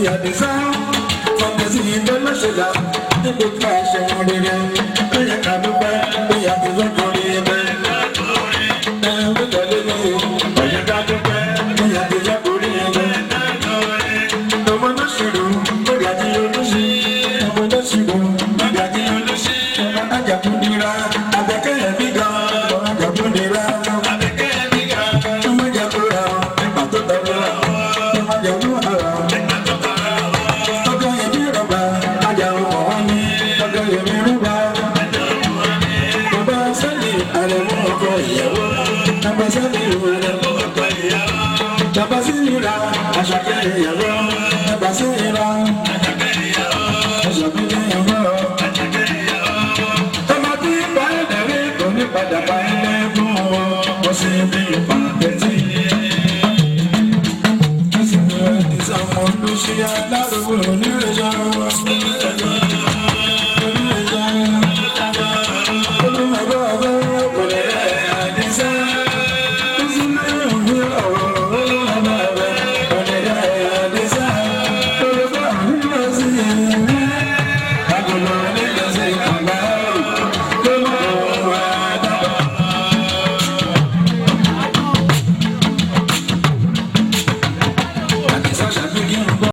are the sound from the sea to the sugar. The good fashion on the rain. We are coming back. We are the good for the event. We got the name. We are got the bread. We are the good for the event. No one knows you do. We got the Olusi. No one knows you do. We got the Olusi. I got to do that. I got to be gone. I got to do that. Someone who she had not a woman,